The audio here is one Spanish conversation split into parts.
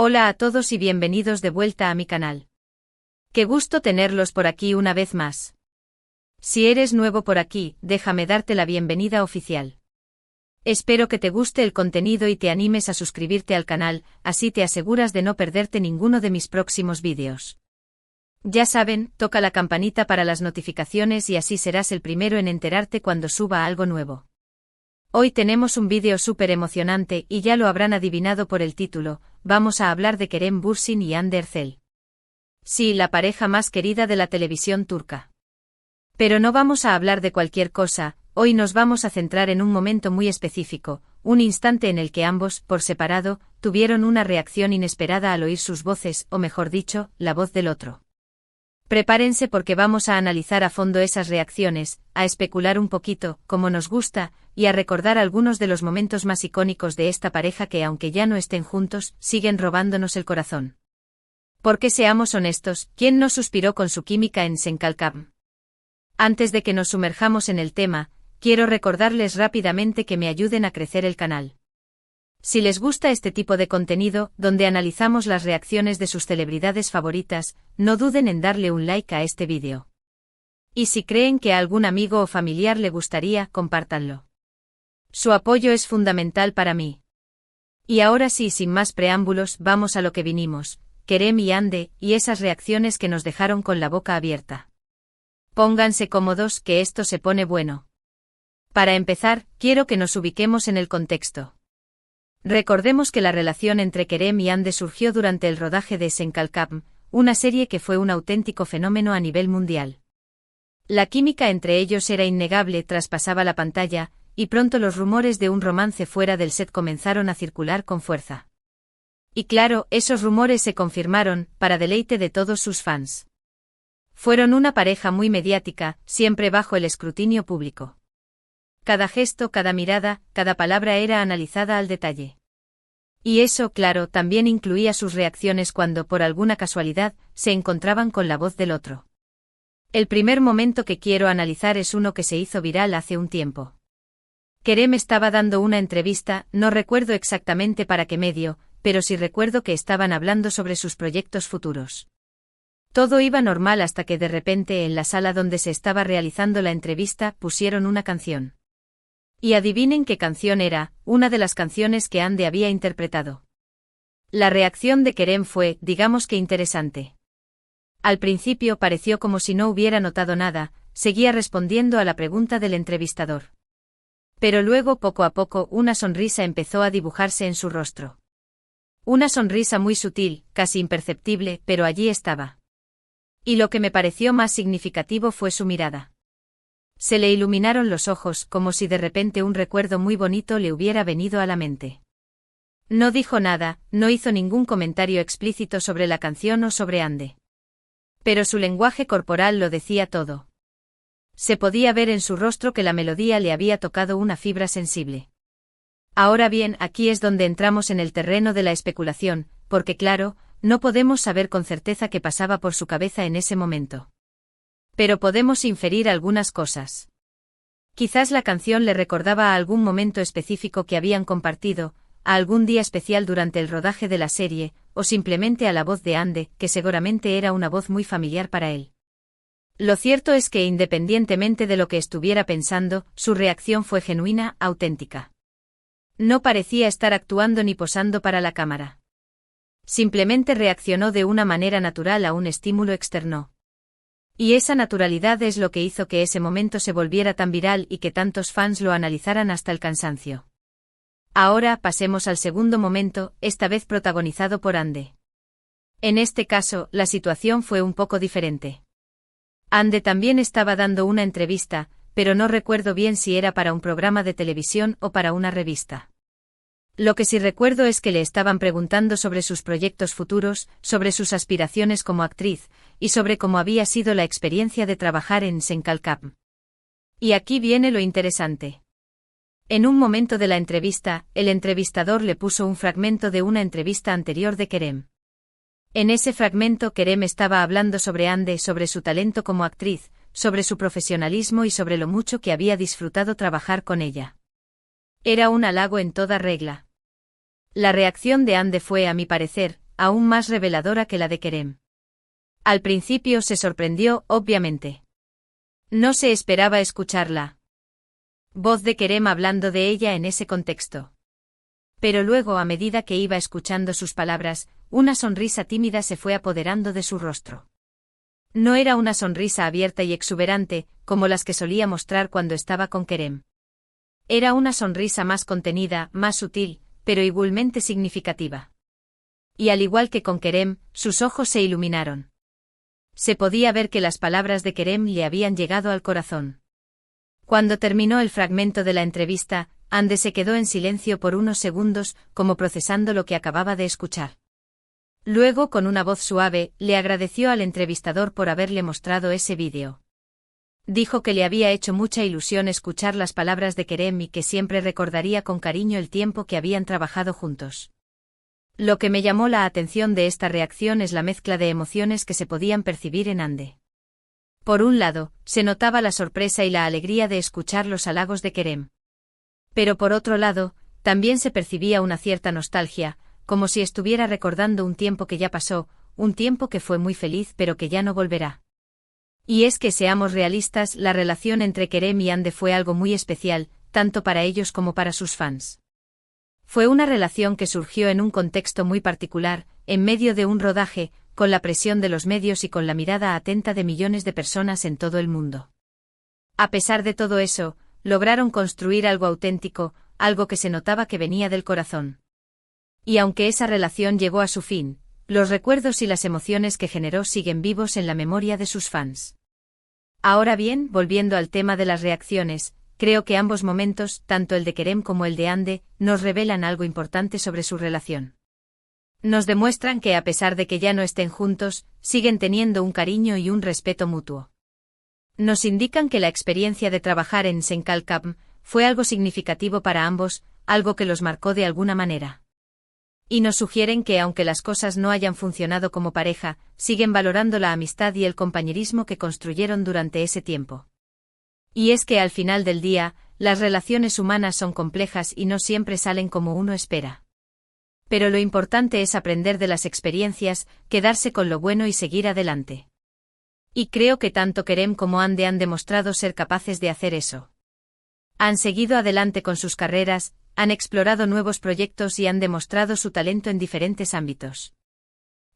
Hola a todos y bienvenidos de vuelta a mi canal. Qué gusto tenerlos por aquí una vez más. Si eres nuevo por aquí, déjame darte la bienvenida oficial. Espero que te guste el contenido y te animes a suscribirte al canal, así te aseguras de no perderte ninguno de mis próximos vídeos. Ya saben, toca la campanita para las notificaciones y así serás el primero en enterarte cuando suba algo nuevo. Hoy tenemos un vídeo súper emocionante y ya lo habrán adivinado por el título, vamos a hablar de Kerem Bürsin y Hande Erçel. Sí, la pareja más querida de la televisión turca. Pero no vamos a hablar de cualquier cosa, hoy nos vamos a centrar en un momento muy específico, un instante en el que ambos, por separado, tuvieron una reacción inesperada al oír sus voces, o mejor dicho, la voz del otro. Prepárense porque vamos a analizar a fondo esas reacciones, a especular un poquito, como nos gusta, y a recordar algunos de los momentos más icónicos de esta pareja que aunque ya no estén juntos, siguen robándonos el corazón. Porque seamos honestos, ¿quién no suspiró con su química en Sen Kalkam? Antes de que nos sumerjamos en el tema, quiero recordarles rápidamente que me ayuden a crecer el canal. Si les gusta este tipo de contenido, donde analizamos las reacciones de sus celebridades favoritas, no duden en darle un like a este vídeo. Y si creen que a algún amigo o familiar le gustaría, compártanlo. Su apoyo es fundamental para mí. Y ahora sí, sin más preámbulos, vamos a lo que vinimos, Kerem y Hande, y esas reacciones que nos dejaron con la boca abierta. Pónganse cómodos, que esto se pone bueno. Para empezar, quiero que nos ubiquemos en el contexto. Recordemos que la relación entre Kerem y Hande surgió durante el rodaje de Sen Kalkam, una serie que fue un auténtico fenómeno a nivel mundial. La química entre ellos era innegable, traspasaba la pantalla, y pronto los rumores de un romance fuera del set comenzaron a circular con fuerza. Y claro, esos rumores se confirmaron, para deleite de todos sus fans. Fueron una pareja muy mediática, siempre bajo el escrutinio público. Cada gesto, cada mirada, cada palabra era analizada al detalle. Y eso, claro, también incluía sus reacciones cuando, por alguna casualidad, se encontraban con la voz del otro. El primer momento que quiero analizar es uno que se hizo viral hace un tiempo. Kerem estaba dando una entrevista, no recuerdo exactamente para qué medio, pero sí recuerdo que estaban hablando sobre sus proyectos futuros. Todo iba normal hasta que de repente en la sala donde se estaba realizando la entrevista pusieron una canción. Y adivinen qué canción era, una de las canciones que Hande había interpretado. La reacción de Kerem fue, digamos que interesante. Al principio pareció como si no hubiera notado nada, seguía respondiendo a la pregunta del entrevistador. Pero luego poco a poco una sonrisa empezó a dibujarse en su rostro. Una sonrisa muy sutil, casi imperceptible, pero allí estaba. Y lo que me pareció más significativo fue su mirada. Se le iluminaron los ojos como si de repente un recuerdo muy bonito le hubiera venido a la mente. No dijo nada, no hizo ningún comentario explícito sobre la canción o sobre Hande. Pero su lenguaje corporal lo decía todo. Se podía ver en su rostro que la melodía le había tocado una fibra sensible. Ahora bien, aquí es donde entramos en el terreno de la especulación, porque claro, no podemos saber con certeza qué pasaba por su cabeza en ese momento. Pero podemos inferir algunas cosas. Quizás la canción le recordaba a algún momento específico que habían compartido, a algún día especial durante el rodaje de la serie, o simplemente a la voz de Hande, que seguramente era una voz muy familiar para él. Lo cierto es que independientemente de lo que estuviera pensando, su reacción fue genuina, auténtica. No parecía estar actuando ni posando para la cámara. Simplemente reaccionó de una manera natural a un estímulo externo. Y esa naturalidad es lo que hizo que ese momento se volviera tan viral y que tantos fans lo analizaran hasta el cansancio. Ahora pasemos al segundo momento, esta vez protagonizado por Hande. En este caso, la situación fue un poco diferente. Hande también estaba dando una entrevista, pero no recuerdo bien si era para un programa de televisión o para una revista. Lo que sí recuerdo es que le estaban preguntando sobre sus proyectos futuros, sobre sus aspiraciones como actriz, y sobre cómo había sido la experiencia de trabajar en Sen Kalkam. Y aquí viene lo interesante. En un momento de la entrevista, el entrevistador le puso un fragmento de una entrevista anterior de Kerem. En ese fragmento Kerem estaba hablando sobre Hande, sobre su talento como actriz, sobre su profesionalismo y sobre lo mucho que había disfrutado trabajar con ella. Era un halago en toda regla. La reacción de Hande fue, a mi parecer, aún más reveladora que la de Kerem. Al principio se sorprendió, obviamente. No se esperaba escucharla. Voz de Kerem hablando de ella en ese contexto. Pero luego, a medida que iba escuchando sus palabras, una sonrisa tímida se fue apoderando de su rostro. No era una sonrisa abierta y exuberante, como las que solía mostrar cuando estaba con Kerem. Era una sonrisa más contenida, más sutil, pero igualmente significativa. Y al igual que con Kerem, sus ojos se iluminaron. Se podía ver que las palabras de Kerem le habían llegado al corazón. Cuando terminó el fragmento de la entrevista, Hande se quedó en silencio por unos segundos, como procesando lo que acababa de escuchar. Luego, con una voz suave, le agradeció al entrevistador por haberle mostrado ese vídeo. Dijo que le había hecho mucha ilusión escuchar las palabras de Kerem y que siempre recordaría con cariño el tiempo que habían trabajado juntos. Lo que me llamó la atención de esta reacción es la mezcla de emociones que se podían percibir en Hande. Por un lado, se notaba la sorpresa y la alegría de escuchar los halagos de Kerem. Pero por otro lado, también se percibía una cierta nostalgia, como si estuviera recordando un tiempo que ya pasó, un tiempo que fue muy feliz pero que ya no volverá. Y es que seamos realistas, la relación entre Kerem y Hande fue algo muy especial, tanto para ellos como para sus fans. Fue una relación que surgió en un contexto muy particular, en medio de un rodaje, con la presión de los medios y con la mirada atenta de millones de personas en todo el mundo. A pesar de todo eso, lograron construir algo auténtico, algo que se notaba que venía del corazón. Y aunque esa relación llegó a su fin, los recuerdos y las emociones que generó siguen vivos en la memoria de sus fans. Ahora bien, volviendo al tema de las reacciones, creo que ambos momentos, tanto el de Kerem como el de Hande, nos revelan algo importante sobre su relación. Nos demuestran que a pesar de que ya no estén juntos, siguen teniendo un cariño y un respeto mutuo. Nos indican que la experiencia de trabajar en Senkalkam fue algo significativo para ambos, algo que los marcó de alguna manera. Y nos sugieren que aunque las cosas no hayan funcionado como pareja, siguen valorando la amistad y el compañerismo que construyeron durante ese tiempo. Y es que al final del día, las relaciones humanas son complejas y no siempre salen como uno espera. Pero lo importante es aprender de las experiencias, quedarse con lo bueno y seguir adelante. Y creo que tanto Kerem como Hande han demostrado ser capaces de hacer eso. Han seguido adelante con sus carreras, han explorado nuevos proyectos y han demostrado su talento en diferentes ámbitos.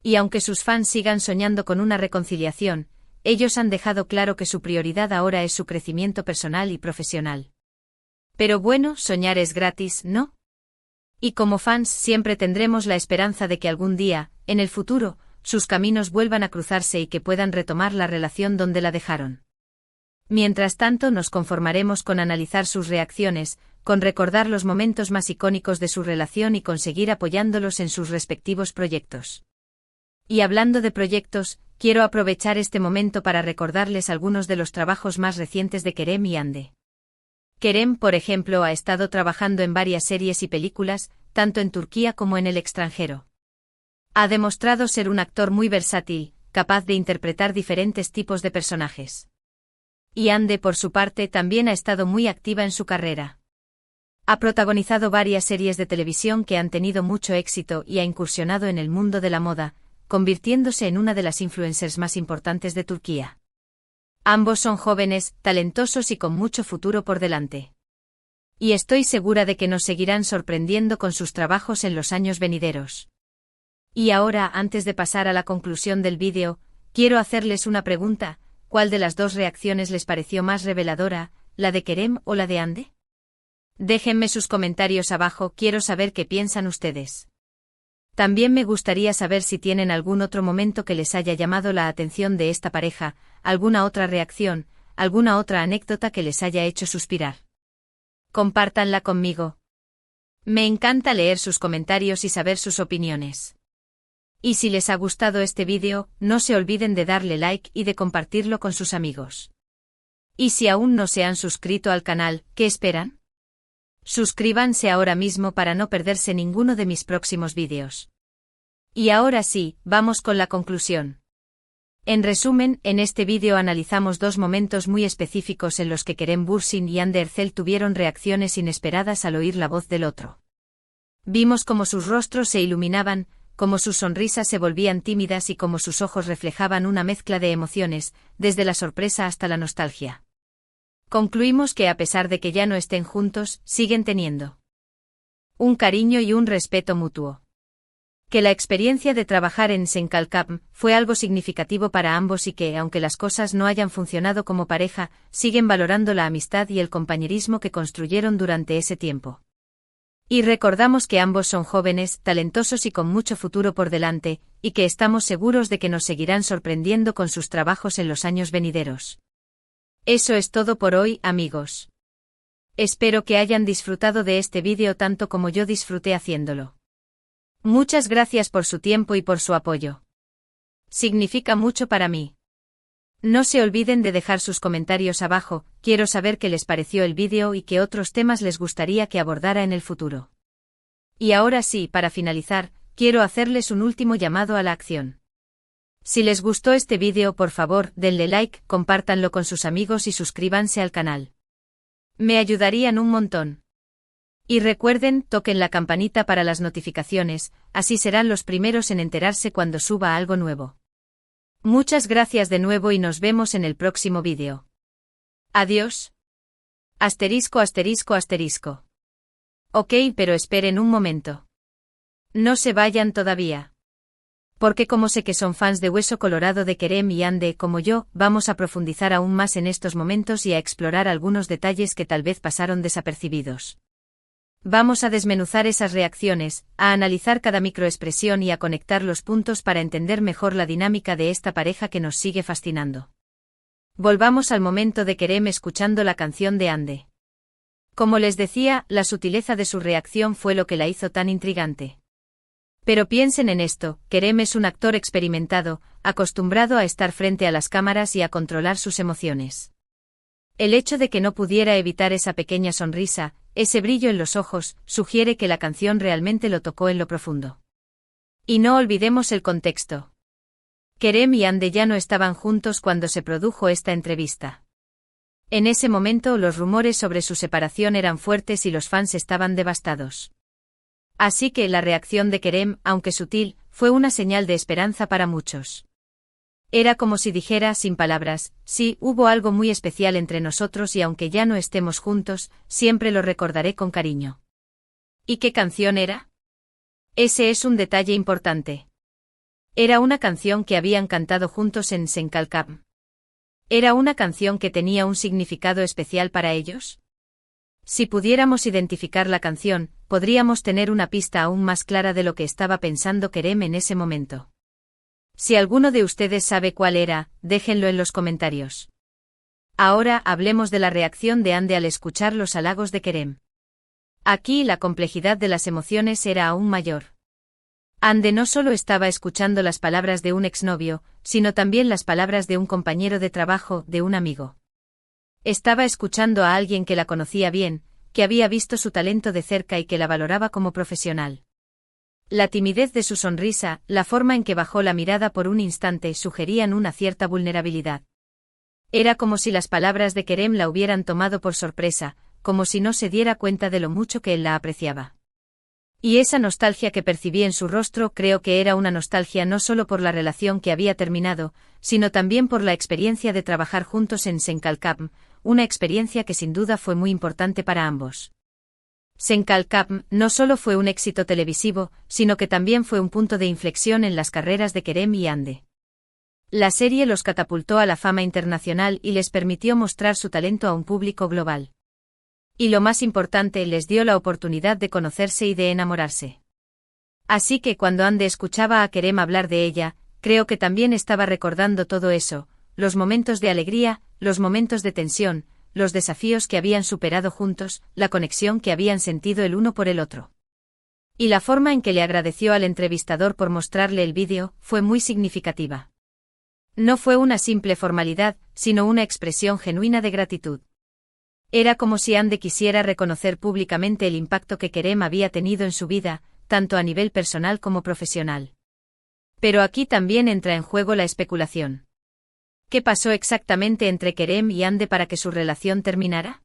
Y aunque sus fans sigan soñando con una reconciliación, ellos han dejado claro que su prioridad ahora es su crecimiento personal y profesional. Pero bueno, soñar es gratis, ¿no? Y como fans siempre tendremos la esperanza de que algún día, en el futuro, sus caminos vuelvan a cruzarse y que puedan retomar la relación donde la dejaron. Mientras tanto nos conformaremos con analizar sus reacciones, con recordar los momentos más icónicos de su relación y con seguir apoyándolos en sus respectivos proyectos. Y hablando de proyectos, quiero aprovechar este momento para recordarles algunos de los trabajos más recientes de Kerem y Hande. Kerem, por ejemplo, ha estado trabajando en varias series y películas, tanto en Turquía como en el extranjero. Ha demostrado ser un actor muy versátil, capaz de interpretar diferentes tipos de personajes. Y Hande, por su parte, también ha estado muy activa en su carrera. Ha protagonizado varias series de televisión que han tenido mucho éxito y ha incursionado en el mundo de la moda, convirtiéndose en una de las influencers más importantes de Turquía. Ambos son jóvenes, talentosos y con mucho futuro por delante. Y estoy segura de que nos seguirán sorprendiendo con sus trabajos en los años venideros. Y ahora, antes de pasar a la conclusión del vídeo, quiero hacerles una pregunta: ¿cuál de las dos reacciones les pareció más reveladora, la de Kerem o la de Hande? Déjenme sus comentarios abajo, quiero saber qué piensan ustedes. También me gustaría saber si tienen algún otro momento que les haya llamado la atención de esta pareja, alguna otra reacción, alguna otra anécdota que les haya hecho suspirar. Compártanla conmigo. Me encanta leer sus comentarios y saber sus opiniones. Y si les ha gustado este vídeo, no se olviden de darle like y de compartirlo con sus amigos. Y si aún no se han suscrito al canal, ¿qué esperan? Suscríbanse ahora mismo para no perderse ninguno de mis próximos vídeos. Y ahora sí, vamos con la conclusión. En resumen, en este vídeo analizamos dos momentos muy específicos en los que Kerem Bürsin y Hande Erçel tuvieron reacciones inesperadas al oír la voz del otro. Vimos cómo sus rostros se iluminaban, cómo sus sonrisas se volvían tímidas y cómo sus ojos reflejaban una mezcla de emociones, desde la sorpresa hasta la nostalgia. Concluimos que a pesar de que ya no estén juntos, siguen teniendo un cariño y un respeto mutuo. Que la experiencia de trabajar en Senkalkam fue algo significativo para ambos y que, aunque las cosas no hayan funcionado como pareja, siguen valorando la amistad y el compañerismo que construyeron durante ese tiempo. Y recordamos que ambos son jóvenes, talentosos y con mucho futuro por delante, y que estamos seguros de que nos seguirán sorprendiendo con sus trabajos en los años venideros. Eso es todo por hoy, amigos. Espero que hayan disfrutado de este vídeo tanto como yo disfruté haciéndolo. Muchas gracias por su tiempo y por su apoyo. Significa mucho para mí. No se olviden de dejar sus comentarios abajo, quiero saber qué les pareció el vídeo y qué otros temas les gustaría que abordara en el futuro. Y ahora sí, para finalizar, quiero hacerles un último llamado a la acción. Si les gustó este vídeo, por favor, denle like, compártanlo con sus amigos y suscríbanse al canal. Me ayudarían un montón. Y recuerden, toquen la campanita para las notificaciones, así serán los primeros en enterarse cuando suba algo nuevo. Muchas gracias de nuevo y nos vemos en el próximo vídeo. Adiós. Asterisco asterisco asterisco. Ok, pero esperen un momento. No se vayan todavía. Porque como sé que son fans de Hueso Colorado de Kerem y Ande como yo, vamos a profundizar aún más en estos momentos y a explorar algunos detalles que tal vez pasaron desapercibidos. Vamos a desmenuzar esas reacciones, a analizar cada microexpresión y a conectar los puntos para entender mejor la dinámica de esta pareja que nos sigue fascinando. Volvamos al momento de Kerem escuchando la canción de Ande. Como les decía, la sutileza de su reacción fue lo que la hizo tan intrigante. Pero piensen en esto, Kerem es un actor experimentado, acostumbrado a estar frente a las cámaras y a controlar sus emociones. El hecho de que no pudiera evitar esa pequeña sonrisa, ese brillo en los ojos, sugiere que la canción realmente lo tocó en lo profundo. Y no olvidemos el contexto. Kerem y Ande ya no estaban juntos cuando se produjo esta entrevista. En ese momento los rumores sobre su separación eran fuertes y los fans estaban devastados. Así que la reacción de Kerem, aunque sutil, fue una señal de esperanza para muchos. Era como si dijera sin palabras, sí, hubo algo muy especial entre nosotros y aunque ya no estemos juntos, siempre lo recordaré con cariño. ¿Y qué canción era? Ese es un detalle importante. Era una canción que habían cantado juntos en Senkalkam. ¿Era una canción que tenía un significado especial para ellos? Si pudiéramos identificar la canción, podríamos tener una pista aún más clara de lo que estaba pensando Kerem en ese momento. Si alguno de ustedes sabe cuál era, déjenlo en los comentarios. Ahora hablemos de la reacción de Ande al escuchar los halagos de Kerem. Aquí la complejidad de las emociones era aún mayor. Ande no solo estaba escuchando las palabras de un exnovio, sino también las palabras de un compañero de trabajo, de un amigo. Estaba escuchando a alguien que la conocía bien, que había visto su talento de cerca y que la valoraba como profesional. La timidez de su sonrisa, la forma en que bajó la mirada por un instante sugerían una cierta vulnerabilidad. Era como si las palabras de Kerem la hubieran tomado por sorpresa, como si no se diera cuenta de lo mucho que él la apreciaba. Y esa nostalgia que percibí en su rostro creo que era una nostalgia no solo por la relación que había terminado, sino también por la experiencia de trabajar juntos en Senkalkam, una experiencia que sin duda fue muy importante para ambos. Senkalkam no solo fue un éxito televisivo, sino que también fue un punto de inflexión en las carreras de Kerem y Ande. La serie los catapultó a la fama internacional y les permitió mostrar su talento a un público global. Y lo más importante, les dio la oportunidad de conocerse y de enamorarse. Así que cuando Ande escuchaba a Kerem hablar de ella, creo que también estaba recordando todo eso, los momentos de alegría, los momentos de tensión, los desafíos que habían superado juntos, la conexión que habían sentido el uno por el otro. Y la forma en que le agradeció al entrevistador por mostrarle el vídeo fue muy significativa. No fue una simple formalidad, sino una expresión genuina de gratitud. Era como si Ande quisiera reconocer públicamente el impacto que Kerem había tenido en su vida, tanto a nivel personal como profesional. Pero aquí también entra en juego la especulación. ¿Qué pasó exactamente entre Kerem y Ande para que su relación terminara?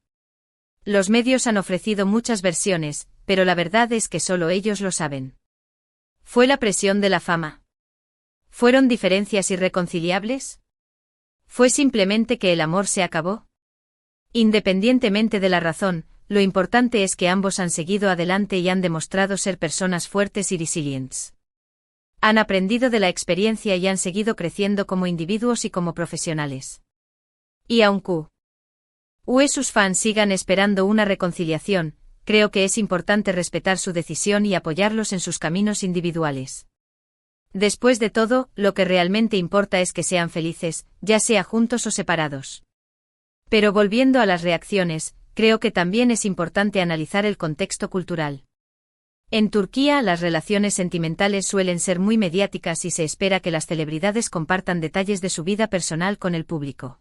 Los medios han ofrecido muchas versiones, pero la verdad es que solo ellos lo saben. ¿Fue la presión de la fama? ¿Fueron diferencias irreconciliables? ¿Fue simplemente que el amor se acabó? Independientemente de la razón, lo importante es que ambos han seguido adelante y han demostrado ser personas fuertes y resilientes. Han aprendido de la experiencia y han seguido creciendo como individuos y como profesionales. Y aunque sus fans sigan esperando una reconciliación, creo que es importante respetar su decisión y apoyarlos en sus caminos individuales. Después de todo, lo que realmente importa es que sean felices, ya sea juntos o separados. Pero volviendo a las reacciones, creo que también es importante analizar el contexto cultural. En Turquía, las relaciones sentimentales suelen ser muy mediáticas y se espera que las celebridades compartan detalles de su vida personal con el público.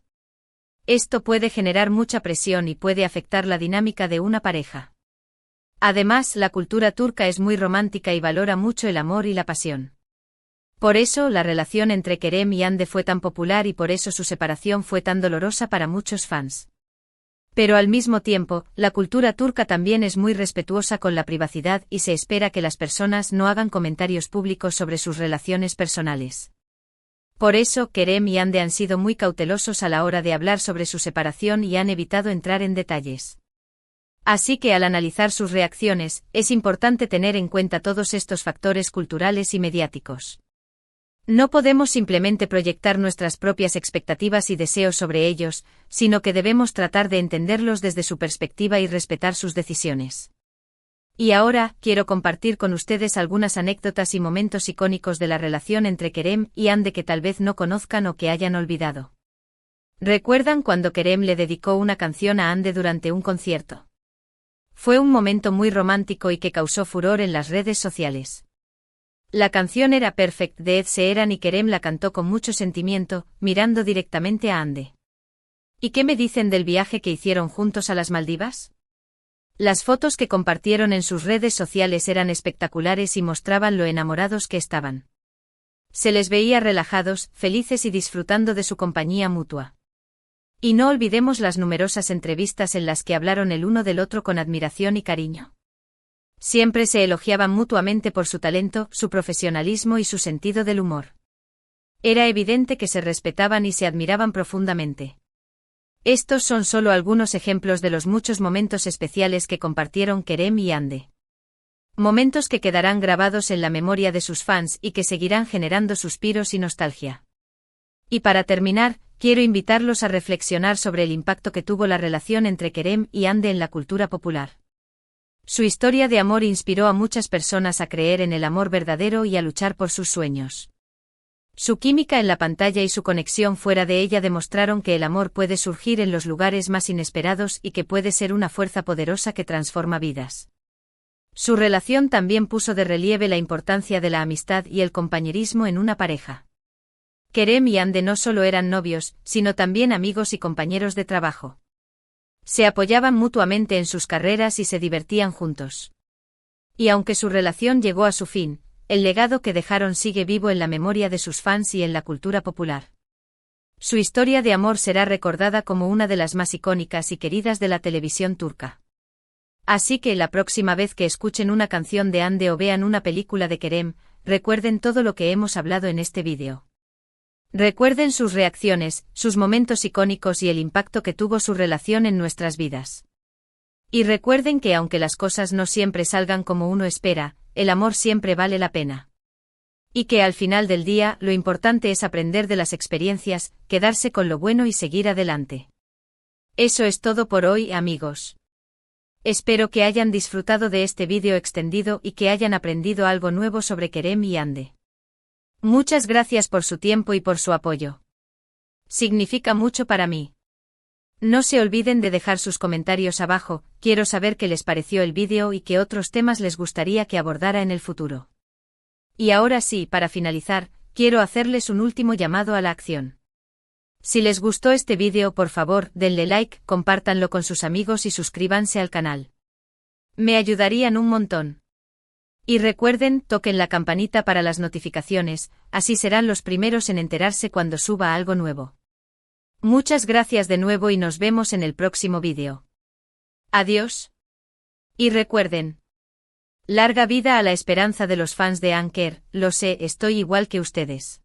Esto puede generar mucha presión y puede afectar la dinámica de una pareja. Además, la cultura turca es muy romántica y valora mucho el amor y la pasión. Por eso, la relación entre Kerem y Hande fue tan popular y por eso su separación fue tan dolorosa para muchos fans. Pero al mismo tiempo, la cultura turca también es muy respetuosa con la privacidad y se espera que las personas no hagan comentarios públicos sobre sus relaciones personales. Por eso, Kerem y Hande han sido muy cautelosos a la hora de hablar sobre su separación y han evitado entrar en detalles. Así que al analizar sus reacciones, es importante tener en cuenta todos estos factores culturales y mediáticos. No podemos simplemente proyectar nuestras propias expectativas y deseos sobre ellos, sino que debemos tratar de entenderlos desde su perspectiva y respetar sus decisiones. Y ahora, quiero compartir con ustedes algunas anécdotas y momentos icónicos de la relación entre Kerem y Hande que tal vez no conozcan o que hayan olvidado. ¿Recuerdan cuando Kerem le dedicó una canción a Hande durante un concierto? Fue un momento muy romántico y que causó furor en las redes sociales. La canción era Perfect de Ed Sheeran y Kerem la cantó con mucho sentimiento, mirando directamente a Hande. ¿Y qué me dicen del viaje que hicieron juntos a las Maldivas? Las fotos que compartieron en sus redes sociales eran espectaculares y mostraban lo enamorados que estaban. Se les veía relajados, felices y disfrutando de su compañía mutua. Y no olvidemos las numerosas entrevistas en las que hablaron el uno del otro con admiración y cariño. Siempre se elogiaban mutuamente por su talento, su profesionalismo y su sentido del humor. Era evidente que se respetaban y se admiraban profundamente. Estos son solo algunos ejemplos de los muchos momentos especiales que compartieron Kerem y Hande. Momentos que quedarán grabados en la memoria de sus fans y que seguirán generando suspiros y nostalgia. Y para terminar, quiero invitarlos a reflexionar sobre el impacto que tuvo la relación entre Kerem y Hande en la cultura popular. Su historia de amor inspiró a muchas personas a creer en el amor verdadero y a luchar por sus sueños. Su química en la pantalla y su conexión fuera de ella demostraron que el amor puede surgir en los lugares más inesperados y que puede ser una fuerza poderosa que transforma vidas. Su relación también puso de relieve la importancia de la amistad y el compañerismo en una pareja. Kerem y Hande no solo eran novios, sino también amigos y compañeros de trabajo. Se apoyaban mutuamente en sus carreras y se divertían juntos. Y aunque su relación llegó a su fin, el legado que dejaron sigue vivo en la memoria de sus fans y en la cultura popular. Su historia de amor será recordada como una de las más icónicas y queridas de la televisión turca. Así que la próxima vez que escuchen una canción de Hande o vean una película de Kerem, recuerden todo lo que hemos hablado en este vídeo. Recuerden sus reacciones, sus momentos icónicos y el impacto que tuvo su relación en nuestras vidas. Y recuerden que aunque las cosas no siempre salgan como uno espera, el amor siempre vale la pena. Y que al final del día lo importante es aprender de las experiencias, quedarse con lo bueno y seguir adelante. Eso es todo por hoy, amigos. Espero que hayan disfrutado de este vídeo extendido y que hayan aprendido algo nuevo sobre Kerem y Hande. Muchas gracias por su tiempo y por su apoyo. Significa mucho para mí. No se olviden de dejar sus comentarios abajo, quiero saber qué les pareció el vídeo y qué otros temas les gustaría que abordara en el futuro. Y ahora sí, para finalizar, quiero hacerles un último llamado a la acción. Si les gustó este vídeo, por favor, denle like, compártanlo con sus amigos y suscríbanse al canal. Me ayudarían un montón. Y recuerden, toquen la campanita para las notificaciones, así serán los primeros en enterarse cuando suba algo nuevo. Muchas gracias de nuevo y nos vemos en el próximo vídeo. Adiós. Y recuerden, Larga vida a la esperanza de los fans de Anker, lo sé, estoy igual que ustedes.